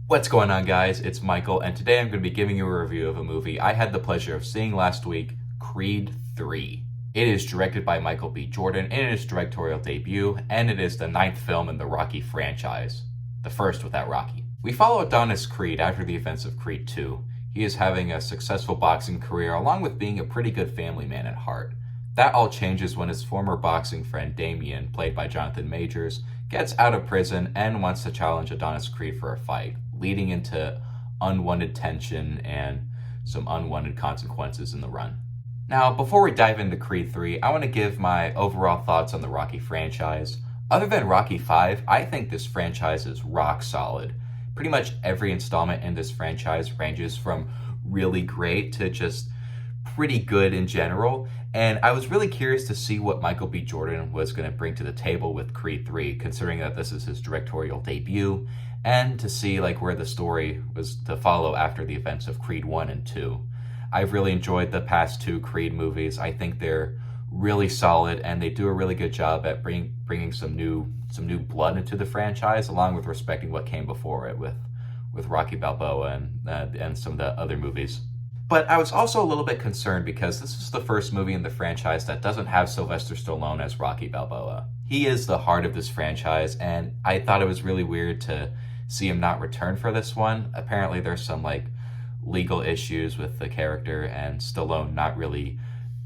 What's going on, guys? It's Michael, and today I'm going to be giving you a review of a movie I had the pleasure of seeing last week, Creed 3. It is directed by Michael B. Jordan in his directorial debut, and it is the 9th film in the Rocky franchise, the first without Rocky. We follow Adonis Creed after the events of Creed 2. He is having a successful boxing career along with being a pretty good family man at heart. That all changes when his former boxing friend Damien, played by Jonathan Majors, gets out of prison and wants to challenge Adonis Creed for a fight, leading into unwanted tension and some unwanted consequences in the run. Now, before we dive into Creed 3, I want to give my overall thoughts on the Rocky franchise. Other than Rocky 5, I think this franchise is rock solid. Pretty much every installment in this franchise ranges from really great to just pretty good in general, and I was really curious to see what Michael B. Jordan was going to bring to the table with Creed 3, considering that this is his directorial debut, and to see where the story was to follow after the events of Creed 1 and 2. I've really enjoyed the past two Creed movies. I think they're really solid, and they do a really good job at bringing some new blood into the franchise, along with respecting what came before it with Rocky Balboa and some of the other movies. But I was also a little bit concerned because this is the first movie in the franchise that doesn't have Sylvester Stallone as Rocky Balboa. He is the heart of this franchise, and I thought it was really weird to see him not return for this one. Apparently there's some legal issues with the character and Stallone not really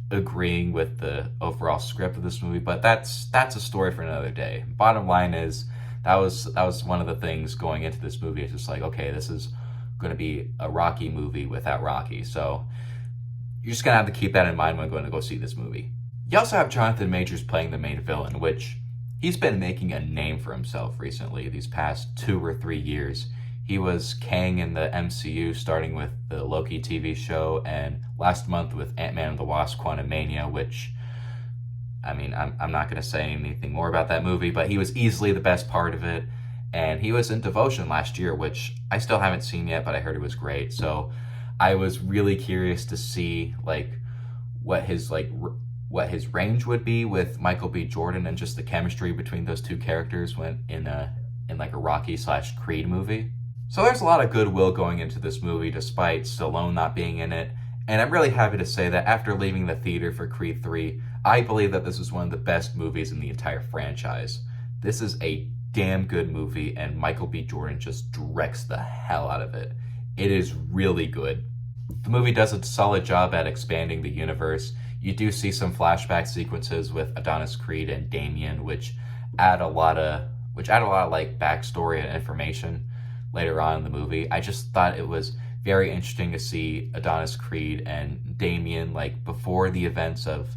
agreeing with the overall script of this movie, but that's a story for another day. Bottom line is that was one of the things going into this movie. It's just okay, this is going to be a Rocky movie without Rocky. So you're just going to have to keep that in mind when going to go see this movie. You also have Jonathan Majors playing the main villain, which he's been making a name for himself recently, these past 2 or 3 years. He was Kang in the MCU, starting with the Loki TV show, and last month with Ant-Man and the Wasp: Quantumania, which, I mean, I'm not going to say anything more about that movie, but he was easily the best part of it. And he was in Devotion last year, which I still haven't seen yet, but I heard it was great. So I was really curious to see what his range would be with Michael B. Jordan and just the chemistry between those two characters when in a Rocky/Creed movie. So there's a lot of goodwill going into this movie despite Stallone not being in it. And I'm really happy to say that after leaving the theater for Creed 3, I believe that this is one of the best movies in the entire franchise. This is a damn good movie, and Michael B. Jordan just directs the hell out of it. It is really good. The movie does a solid job at expanding the universe. You do see some flashback sequences with Adonis Creed and Damien, which add a lot of backstory and information later on in the movie. I just thought it was very interesting to see Adonis Creed and Damien before the events of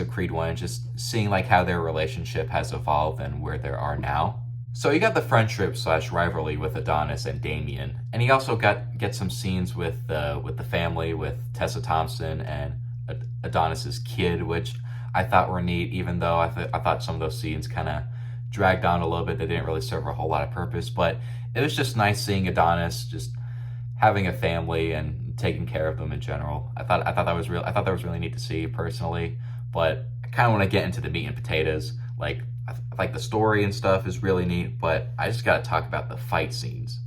Creed 1, just seeing how their relationship has evolved and where they are now. So you got the friendship/rivalry with Adonis and Damien, and he also get some scenes with the family, with Tessa Thompson and Adonis's kid, which I thought were neat, even though I thought some of those scenes kind of dragged on a little bit. They didn't really serve a whole lot of purpose, but it was just nice seeing Adonis just having a family and taking care of them in general. I thought that was really neat to see personally, but I kind of want to get into the meat and potatoes. The story and stuff is really neat, but I just got to talk about the fight scenes.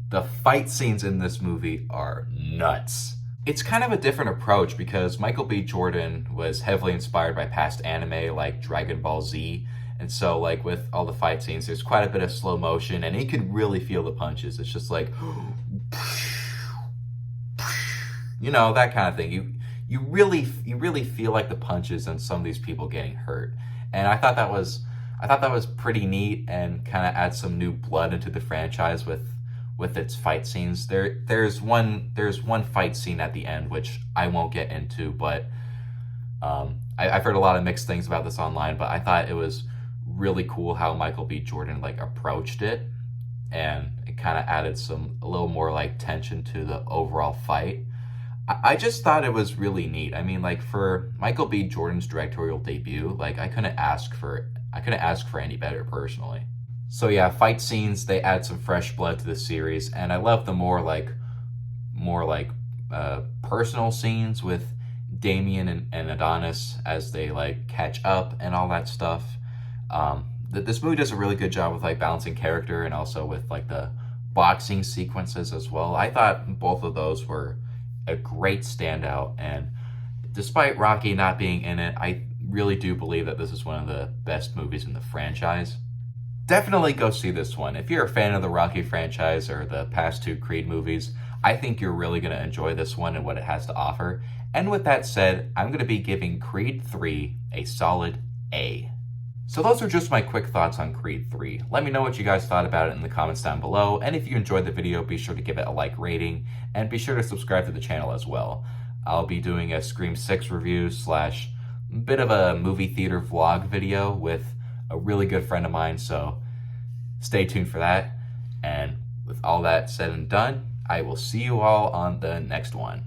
The fight scenes in this movie are nuts. It's kind of a different approach because Michael B. Jordan was heavily inspired by past anime like Dragon Ball Z, and so with all the fight scenes, there's quite a bit of slow motion, and you can really feel the punches. It's just that kind of thing. You really feel the punches and some of these people getting hurt. And I thought that was pretty neat and kind of adds some new blood into the franchise with its fight scenes. There's one fight scene at the end which I won't get into, but I've heard a lot of mixed things about this online, but I thought it was really cool how Michael B. Jordan approached it, and it kind of added a little more tension to the overall fight. I just thought it was really neat. I mean, for Michael B. Jordan's directorial debut, I couldn't ask for any better personally. So yeah, fight scenes, they add some fresh blood to the series, and I love the more personal scenes with Damien and Adonis as they catch up and all that stuff. This movie does a really good job with balancing character and also with the boxing sequences as well. I thought both of those were a great standout, and despite Rocky not being in it, I really do believe that this is one of the best movies in the franchise. Definitely go see this one. If you're a fan of the Rocky franchise or the past two Creed movies, I think you're really going to enjoy this one and what it has to offer. And with that said, I'm going to be giving Creed 3 a solid A. So those are just my quick thoughts on Creed 3. Let me know what you guys thought about it in the comments down below, and if you enjoyed the video, be sure to give it a like rating, and be sure to subscribe to the channel as well. I'll be doing a Scream 6 review slash bit of a movie theater vlog video with a really good friend of mine, so stay tuned for that. And with all that said and done, I will see you all on the next one.